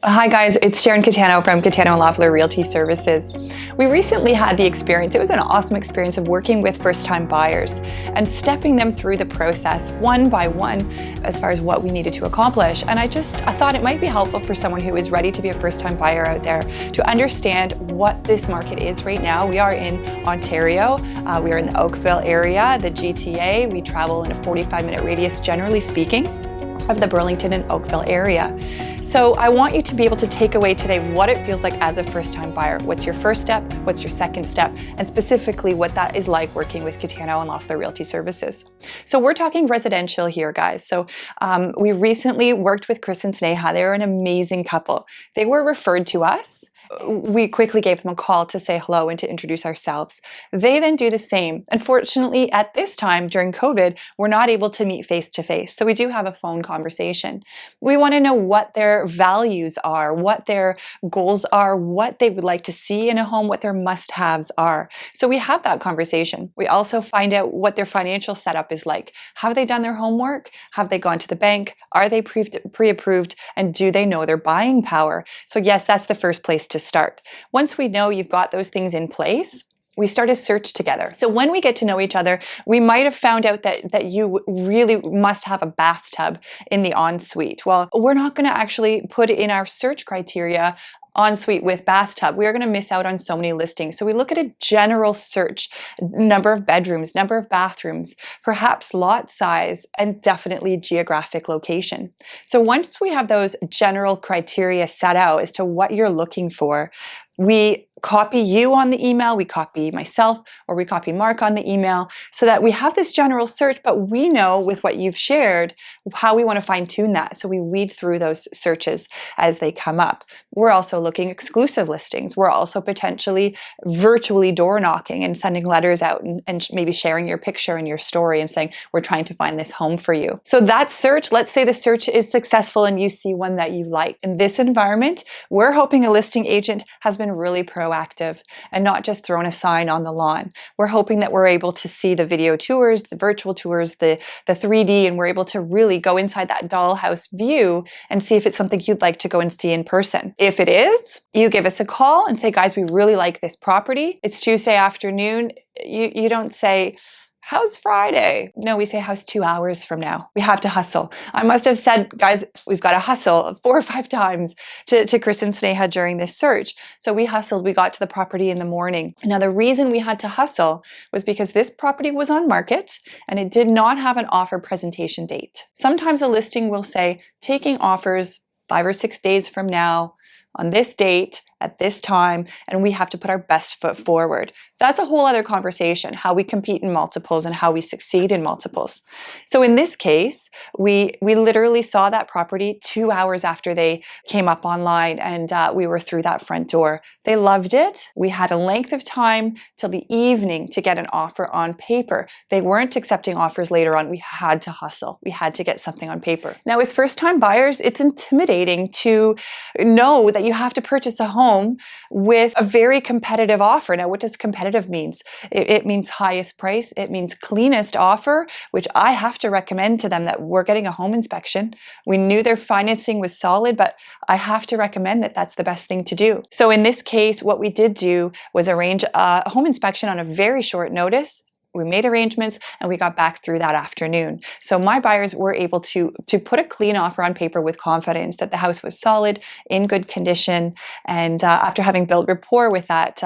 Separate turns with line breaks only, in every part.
Hi guys, it's Sharon Caetano from Caetano Loeffler Realty Services. We recently had the experience, it was an awesome experience of working with first-time buyers and stepping them through the process one by one as far as what we needed to accomplish. And I thought it might be helpful for someone who is ready to be a first-time buyer out there to understand what this market is right now. We are in Ontario, we are in the Oakville area, the GTA. We travel in a 45-minute radius, generally speaking, of the Burlington and Oakville area. So I want you to be able to take away today what it feels like as a first-time buyer. What's your first step? What's your second step? And specifically what that is like working with Caetano and Loeffler Realty Services. So we're talking residential here, guys. So we recently worked with Chris and Sneha. They're an amazing couple. They were referred to us. We quickly gave them a call to say hello and to introduce ourselves. They then do the same. Unfortunately, at this time during COVID, we're not able to meet face to face. So we do have a phone conversation. We want to know what their values are, what their goals are, what they would like to see in a home, what their must-haves are. So we have that conversation. We also find out what their financial setup is like. Have they done their homework? Have they gone to the bank? Are they pre-approved? And do they know their buying power? So yes, that's the first place to start. Once we know you've got those things in place, we start a search together. So when we get to know each other, we might have found out that you really must have a bathtub in the ensuite. Well, we're not going to actually put in our search criteria ensuite with bathtub. We are going to miss out on so many listings. So we look at a general search, number of bedrooms, number of bathrooms, perhaps lot size, and definitely geographic location. So once we have those general criteria set out as to what you're looking for, we copy you on the email, we copy myself, or we copy Mark on the email so that we have this general search, but we know with what you've shared how we want to fine tune that. So we weed through those searches as they come up. We're also looking exclusive listings. We're also potentially virtually door knocking and sending letters out and maybe sharing your picture and your story and saying, we're trying to find this home for you. So that search, let's say the search is successful and you see one that you like. In this environment, we're hoping a listing agent has been really proactive and not just thrown a sign on the lawn. We're hoping that we're able to see the video tours, the virtual tours, the 3D, and we're able to really go inside that dollhouse view and see if it's something you'd like to go and see in person. If it is, you give us a call and say, guys, we really like this property. It's Tuesday afternoon. You don't say, how's Friday? No, we say, how's 2 hours from now? We have to hustle. I must have said, guys, we've got to hustle 4 or 5 times to Chris and Sneha during this search. So we hustled. We got to the property in the morning. Now, the reason we had to hustle was because this property was on market and it did not have an offer presentation date. Sometimes a listing will say, taking offers 5 or 6 days from now, on this date, at this time, and we have to put our best foot forward. That's a whole other conversation, how we compete in multiples and how we succeed in multiples. So in this case, we literally saw that property 2 hours after they came up online, and we were through that front door. They loved it. We had a length of time till the evening to get an offer on paper. They weren't accepting offers later on. We had to hustle. We had to get something on paper. Now, as first-time buyers, it's intimidating to know that you have to purchase a home with a very competitive offer. Now, what does competitive means? It means highest price. It means cleanest offer, which I have to recommend to them that we're getting a home inspection. We knew their financing was solid, but I have to recommend that that's the best thing to do. So in this case, what we did do was arrange a home inspection on a very short notice. We made arrangements and we got back through that afternoon. So my buyers were able to put a clean offer on paper with confidence that the house was solid, in good condition. And after having built rapport with that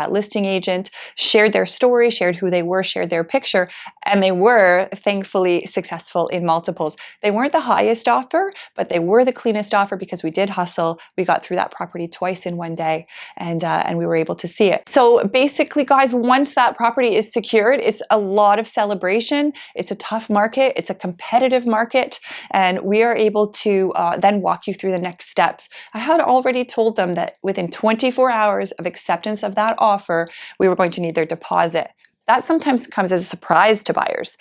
listing agent, shared their story, shared who they were, shared their picture, and they were thankfully successful in multiples. They weren't the highest offer, but they were the cleanest offer because we did hustle. We got through that property twice in one day, and we were able to see it. So basically, guys, once that property is secured, it's a lot of celebration. It's a tough market. It's a competitive market. And we are able to then walk you through the next steps. I had already told them that within 24 hours of acceptance of that offer, we were going to need their deposit. That sometimes comes as a surprise to buyers.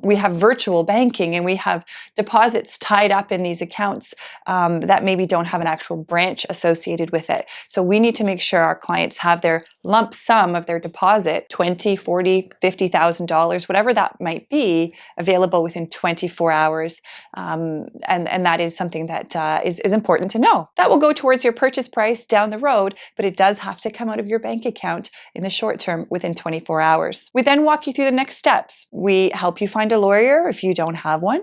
We have virtual banking and we have deposits tied up in these accounts that maybe don't have an actual branch associated with it. So we need to make sure our clients have their lump sum of their deposit, $20,000, $40,000, $50,000, whatever that might be, available within 24 hours. And that is something that is important to know. That will go towards your purchase price down the road, but it does have to come out of your bank account in the short term within 24 hours. We then walk you through the next steps. We help you find a lawyer if you don't have one.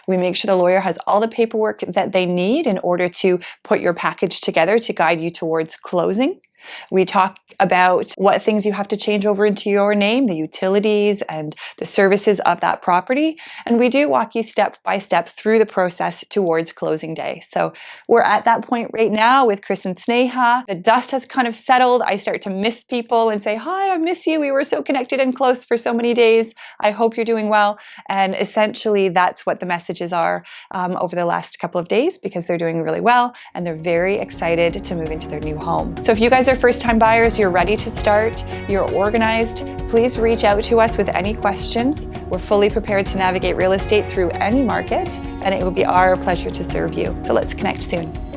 We make sure the lawyer has all the paperwork that they need in order to put your package together to guide you towards closing. We talk about what things you have to change over into your name, the utilities and the services of that property. And we do walk you step by step through the process towards closing day. So we're at that point right now with Chris and Sneha. The dust has kind of settled. I start to miss people and say, hi, I miss you. We were so connected and close for so many days. I hope you're doing well. And essentially that's what the messages are over the last couple of days, because they're doing really well and they're very excited to move into their new home. So if you guys are first-time buyers, you're ready to start, you're organized, please reach out to us with any questions. We're fully prepared to navigate real estate through any market, and it will be our pleasure to serve you. So let's connect soon.